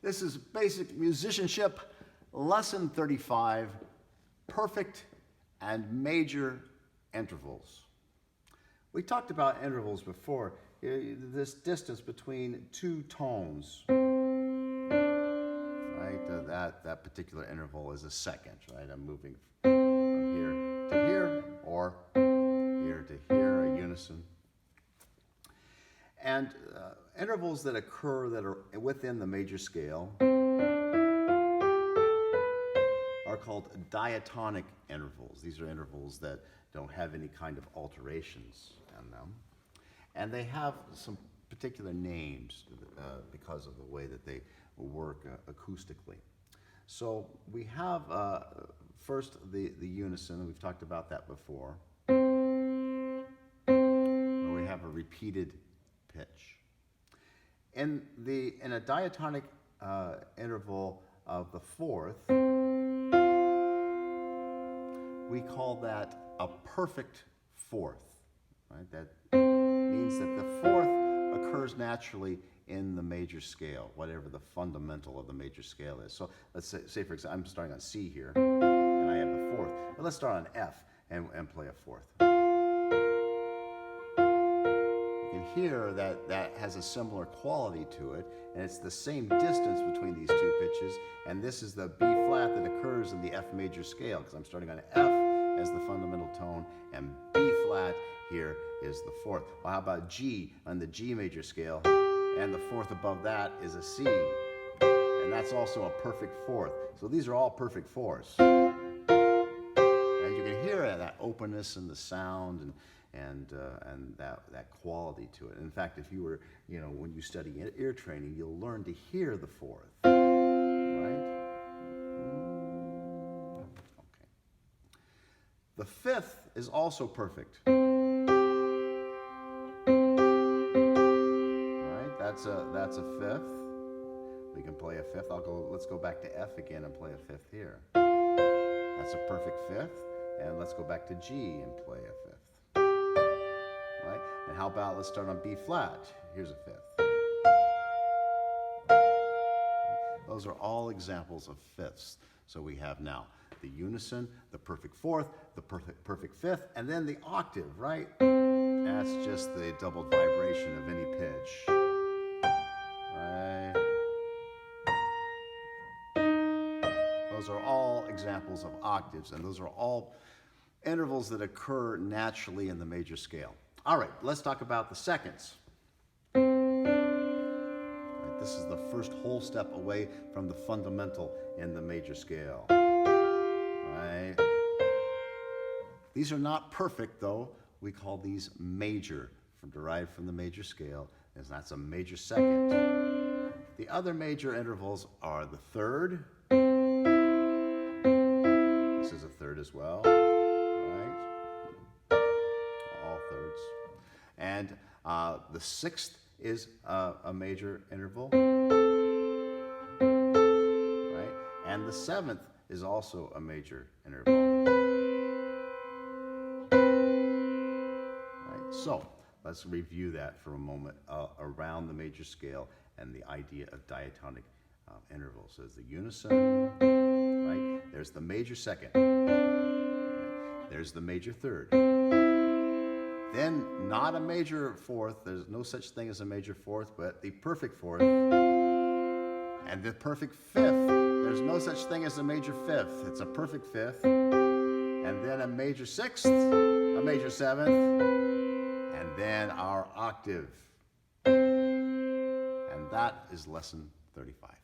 This is Basic Musicianship, Lesson 35, Perfect and Major Intervals. We talked about intervals before, this distance between two tones, right? That particular interval is a second, right? I'm moving from here to here, or here to here, a unison. And intervals that occur that are within the major scale are called diatonic intervals. These are intervals that don't have any kind of alterations in them. And they have some particular names because of the way that they work acoustically. So we have first the unison, we've talked about that before, where we have a repeated pitch. In a diatonic interval of the fourth, we call that a perfect fourth, right? That means that the fourth occurs naturally in the major scale, whatever the fundamental of the major scale is. So let's say for example, I'm starting on C here, and I have the fourth, but let's start on F and play a fourth. You can hear that has a similar quality to it, and it's the same distance between these two pitches, and this is the B flat that occurs in the F major scale, because I'm starting on F as the fundamental tone, and B flat here is the fourth. Well, how about G on the G major scale, and the fourth above that is a C, and that's also a perfect fourth. So these are all perfect fourths. And you can hear that openness in the sound and that quality to it. In fact, if you were, when you study ear training, you'll learn to hear the fourth, right? Okay. The fifth is also perfect. Right? That's a fifth. We can play a fifth. Let's go back to F again and play a fifth here. That's a perfect fifth. And let's go back to G and play a fifth. Right? And how about let's start on B flat. Here's a fifth. Those are all examples of fifths. So we have now the unison, the perfect fourth, the perfect fifth, and then the octave, right? That's just the doubled vibration of any pitch. Right? Those are all examples of octaves, and those are all intervals that occur naturally in the major scale. All right, let's talk about the seconds. Right, this is the first whole step away from the fundamental in the major scale. Right? These are not perfect, though. We call these major, derived from the major scale, and that's a major second. The other major intervals are the third. This is a third as well. All thirds. And the sixth is a major interval, right? And the seventh is also a major interval. Right? So let's review that for a moment around the major scale and the idea of diatonic intervals. So there's the unison, right? There's the major second. Right? There's the major third. Then, not a major fourth. There's no such thing as a major fourth, but the perfect fourth. And the perfect fifth. There's no such thing as a major fifth. It's a perfect fifth. And then a major sixth, a major seventh, and then our octave. And that is lesson 35.